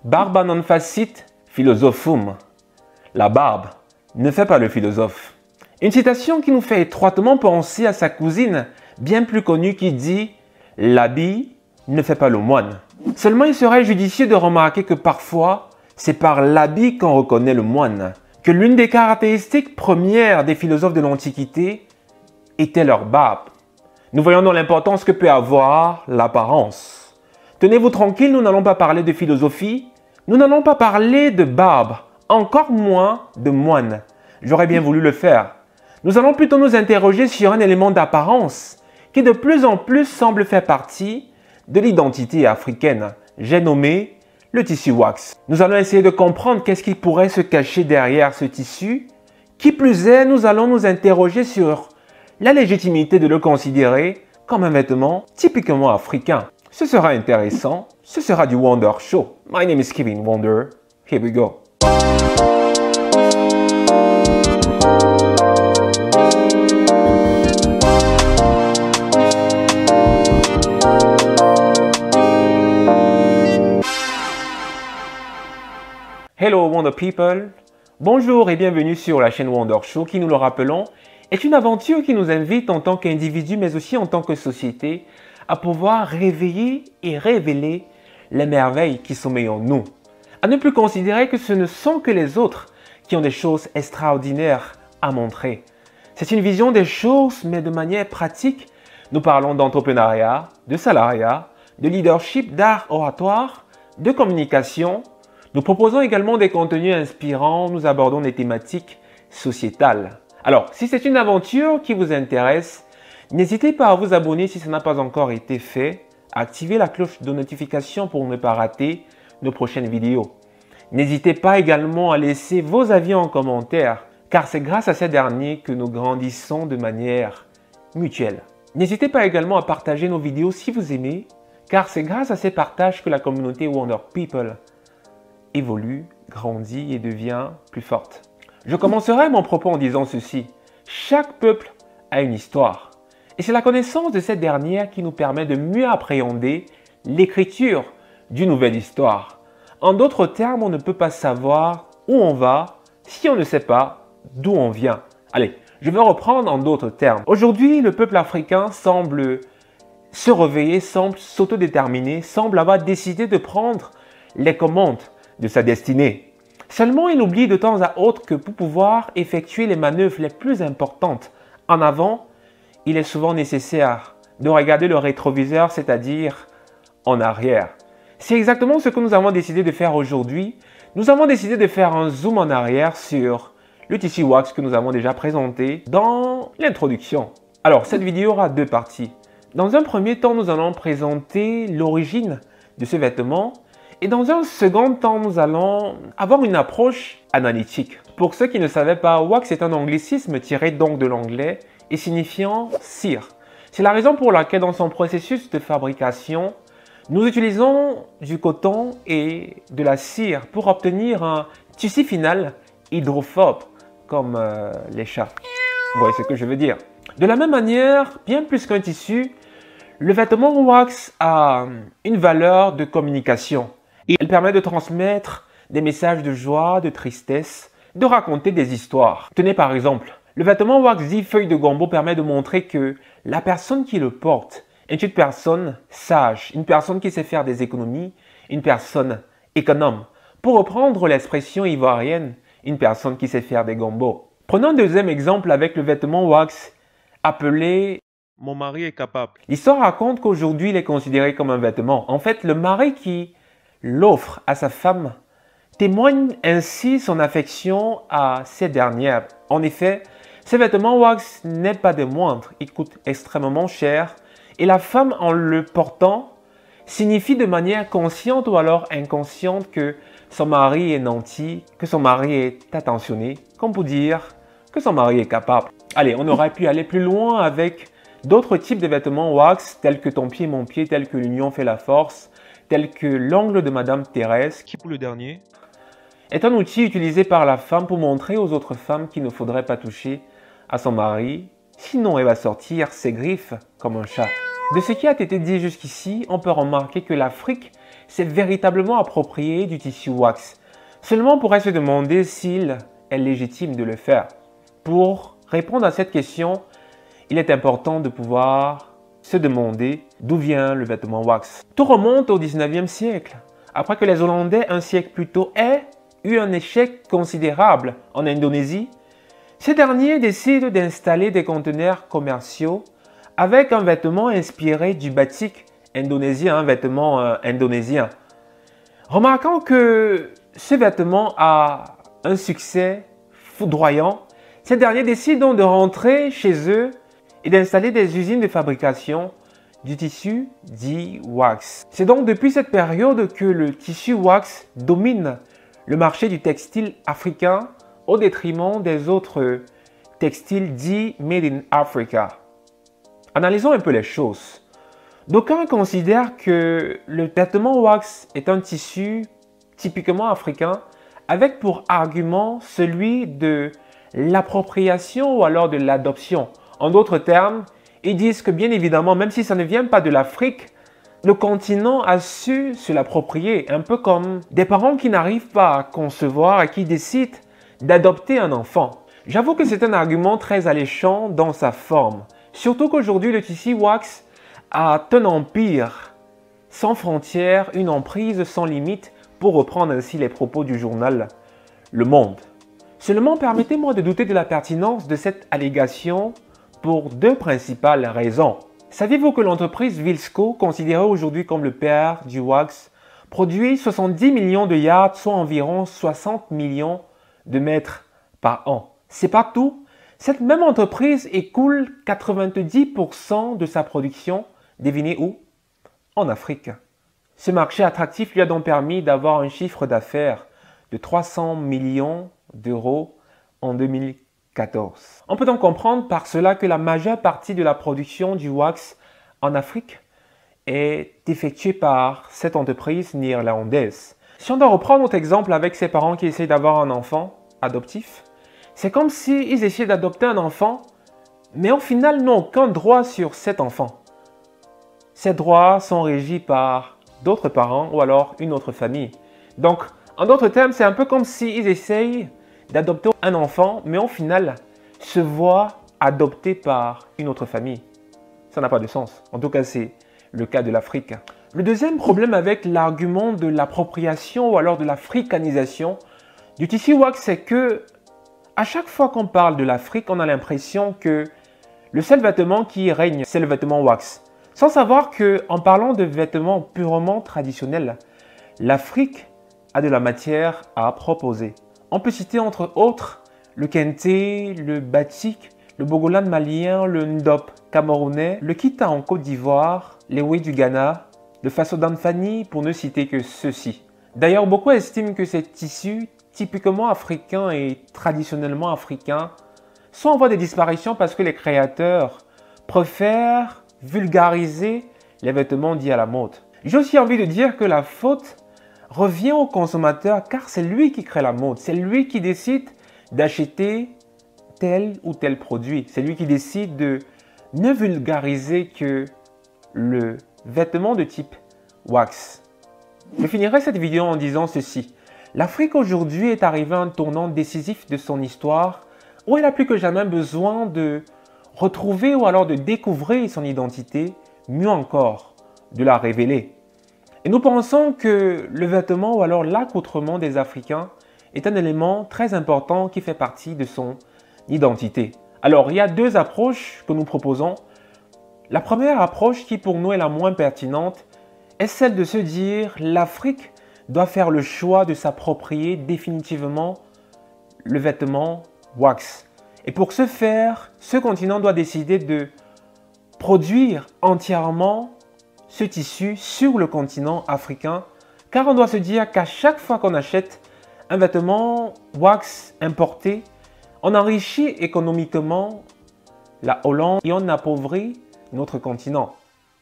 Barba non facit philosophum. La barbe ne fait pas le philosophe. Une citation qui nous fait étroitement penser à sa cousine, bien plus connue, qui dit « L'habit ne fait pas le moine ». Seulement, il serait judicieux de remarquer que parfois, c'est par l'habit qu'on reconnaît le moine, que l'une des caractéristiques premières des philosophes de l'Antiquité était leur barbe. Nous voyons donc l'importance que peut avoir l'apparence. Tenez-vous tranquille, nous n'allons pas parler de philosophie, nous n'allons pas parler de barbe, encore moins de moine. J'aurais bien voulu le faire. Nous allons plutôt nous interroger sur un élément d'apparence qui de plus en plus semble faire partie de l'identité africaine. J'ai nommé le tissu wax. Nous allons essayer de comprendre qu'est-ce qui pourrait se cacher derrière ce tissu. Qui plus est, nous allons nous interroger sur la légitimité de le considérer comme un vêtement typiquement africain. Ce sera intéressant. Ce sera du Wonder Show. My name is Kevin Wonder. Here we go. Hello Wonder People, bonjour et bienvenue sur la chaîne Wonder Show qui, nous le rappelons, est une aventure qui nous invite en tant qu'individu mais aussi en tant que société à pouvoir réveiller et révéler les merveilles qui sommeillent en nous. À ne plus considérer que ce ne sont que les autres qui ont des choses extraordinaires à montrer. C'est une vision des choses mais de manière pratique. Nous parlons d'entrepreneuriat, de salariat, de leadership, d'art oratoire, de communication. Nous proposons également des contenus inspirants, nous abordons des thématiques sociétales. Alors, si c'est une aventure qui vous intéresse, n'hésitez pas à vous abonner si ça n'a pas encore été fait, à activer la cloche de notification pour ne pas rater nos prochaines vidéos. N'hésitez pas également à laisser vos avis en commentaire, car c'est grâce à ces derniers que nous grandissons de manière mutuelle. N'hésitez pas également à partager nos vidéos si vous aimez, car c'est grâce à ces partages que la communauté Wonder People évolue, grandit et devient plus forte. Je commencerai mon propos en disant ceci. Chaque peuple a une histoire. Et c'est la connaissance de cette dernière qui nous permet de mieux appréhender l'écriture d'une nouvelle histoire. En d'autres termes, on ne peut pas savoir où on va si on ne sait pas d'où on vient. Allez, je vais reprendre en d'autres termes. Aujourd'hui, le peuple africain semble se réveiller, semble s'autodéterminer, semble avoir décidé de prendre les commandes de sa destinée. Seulement, il oublie de temps à autre que pour pouvoir effectuer les manœuvres les plus importantes en avant, il est souvent nécessaire de regarder le rétroviseur, c'est-à-dire en arrière. C'est exactement ce que nous avons décidé de faire aujourd'hui. Nous avons décidé de faire un zoom en arrière sur le tissu wax que nous avons déjà présenté dans l'introduction. Alors, cette vidéo aura deux parties. Dans un premier temps, nous allons présenter l'origine de ce vêtement. Et dans un second temps, nous allons avoir une approche analytique. Pour ceux qui ne savaient pas, wax est un anglicisme tiré donc de l'anglais et signifiant cire. C'est la raison pour laquelle dans son processus de fabrication, nous utilisons du coton et de la cire pour obtenir un tissu final hydrophobe, comme les chats. Vous voyez ce que je veux dire. De la même manière, bien plus qu'un tissu, le vêtement wax a une valeur de communication. Elle permet de transmettre des messages de joie, de tristesse, de raconter des histoires. Tenez par exemple, le vêtement wax dit feuille de gombo permet de montrer que la personne qui le porte est une personne sage, une personne qui sait faire des économies, une personne économe. Pour reprendre l'expression ivoirienne, une personne qui sait faire des gombos. Prenons un deuxième exemple avec le vêtement wax appelé « Mon mari est capable ». L'histoire raconte qu'aujourd'hui il est considéré comme un vêtement. En fait, le mari qui l'offre à sa femme témoigne ainsi son affection à cette dernière. En effet, ce vêtement wax n'est pas des moindres, il coûte extrêmement cher et la femme en le portant signifie de manière consciente ou alors inconsciente que son mari est nanti, que son mari est attentionné, comme pour dire que son mari est capable. Allez, on aurait pu aller plus loin avec d'autres types de vêtements wax tels que ton pied mon pied, tels que l'union fait la force, tel que l'angle de Madame Thérèse, qui pour le dernier, est un outil utilisé par la femme pour montrer aux autres femmes qu'il ne faudrait pas toucher à son mari, sinon elle va sortir ses griffes comme un chat. De ce qui a été dit jusqu'ici, on peut remarquer que l'Afrique s'est véritablement approprié du tissu wax? Seulement on pourrait se demander s'il est légitime de le faire. Pour répondre à cette question, il est important de pouvoir se demander d'où vient le vêtement wax. Tout remonte au 19e siècle, après que les Hollandais, un siècle plus tôt, aient eu un échec considérable en Indonésie. Ces derniers décident d'installer des conteneurs commerciaux avec un vêtement inspiré du batik indonésien, un vêtement indonésien. Remarquant que ce vêtement a un succès foudroyant, ces derniers décident donc de rentrer chez eux et d'installer des usines de fabrication du tissu dit wax. C'est donc depuis cette période que le tissu wax domine le marché du textile africain au détriment des autres textiles dits Made in Africa. Analysons un peu les choses. D'aucuns considèrent que le vêtement wax est un tissu typiquement africain avec pour argument celui de l'appropriation ou alors de l'adoption. En d'autres termes, ils disent que bien évidemment, même si ça ne vient pas de l'Afrique, le continent a su se l'approprier, un peu comme des parents qui n'arrivent pas à concevoir et qui décident d'adopter un enfant. J'avoue que c'est un argument très alléchant dans sa forme, surtout qu'aujourd'hui le tissu wax a un empire sans frontières, une emprise sans limite, pour reprendre ainsi les propos du journal Le Monde. Seulement, permettez-moi de douter de la pertinence de cette allégation pour deux principales raisons. Saviez-vous que l'entreprise Vilsco, considérée aujourd'hui comme le père du wax, produit 70 millions de yards, soit environ 60 millions de mètres par an? C'est pas tout. Cette même entreprise écoule 90% de sa production, devinez où? En Afrique. Ce marché attractif lui a donc permis d'avoir un chiffre d'affaires de 300 millions d'euros en 2014. On peut donc comprendre par cela que la majeure partie de la production du wax en Afrique est effectuée par cette entreprise néerlandaise. Si on doit reprendre notre exemple avec ces parents qui essayent d'avoir un enfant adoptif, c'est comme s'ils essayaient d'adopter un enfant, mais au final n'ont aucun droit sur cet enfant. Ces droits sont régis par d'autres parents ou alors une autre famille. Donc, en d'autres termes, c'est un peu comme s'ils essayent d'adopter un enfant, mais au final, se voient adoptés par une autre famille. Ça n'a pas de sens. En tout cas, c'est le cas de l'Afrique. Le deuxième problème avec l'argument de l'appropriation ou alors de l'africanisation du tissu wax, c'est que à chaque fois qu'on parle de l'Afrique, on a l'impression que le seul vêtement qui règne, c'est le vêtement wax. Sans savoir qu'en parlant de vêtements purement traditionnels, l'Afrique a de la matière à proposer. On peut citer entre autres le kente, le batik, le bogolan malien, le ndop camerounais, le kita en Côte d'Ivoire, l'ewe du Ghana, le fasodan fani pour ne citer que ceux-ci. D'ailleurs, beaucoup estiment que ces tissus typiquement africains et traditionnellement africains sont en voie de disparition parce que les créateurs préfèrent vulgariser les vêtements dits à la mode. J'ai aussi envie de dire que la faute revient au consommateur car c'est lui qui crée la mode, c'est lui qui décide d'acheter tel ou tel produit, c'est lui qui décide de ne vulgariser que le vêtement de type wax. Je finirai cette vidéo en disant ceci. L'Afrique aujourd'hui est arrivée à un tournant décisif de son histoire où elle a plus que jamais besoin de retrouver ou alors de découvrir son identité, mieux encore, de la révéler. Et nous pensons que le vêtement ou alors l'accoutrement des Africains est un élément très important qui fait partie de son identité. Alors, il y a deux approches que nous proposons. La première approche, qui pour nous est la moins pertinente, est celle de se dire l'Afrique doit faire le choix de s'approprier définitivement le vêtement wax. Et pour ce faire, ce continent doit décider de produire entièrement ce tissu sur le continent africain, car on doit se dire qu'à chaque fois qu'on achète un vêtement wax importé, on enrichit économiquement la Hollande et on appauvrit notre continent.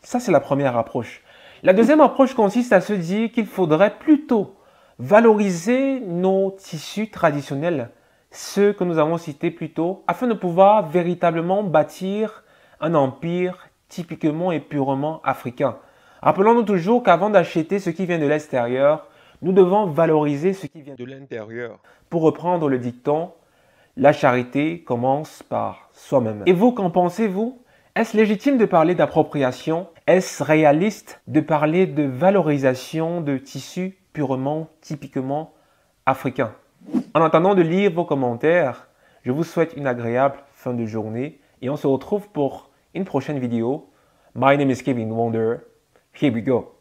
Ça, c'est la première approche. La deuxième approche consiste à se dire qu'il faudrait plutôt valoriser nos tissus traditionnels, ceux que nous avons cités plus tôt, afin de pouvoir véritablement bâtir un empire typiquement et purement africain. Rappelons-nous toujours qu'avant d'acheter ce qui vient de l'extérieur, nous devons valoriser ce qui vient de l'intérieur. Pour reprendre le dicton, la charité commence par soi-même. Et vous, qu'en pensez-vous? Est-ce légitime de parler d'appropriation? Est-ce réaliste de parler de valorisation de tissus purement, typiquement africains? En attendant de lire vos commentaires, je vous souhaite une agréable fin de journée et on se retrouve pour une prochaine vidéo. My name is Kevin Wonder. Here we go.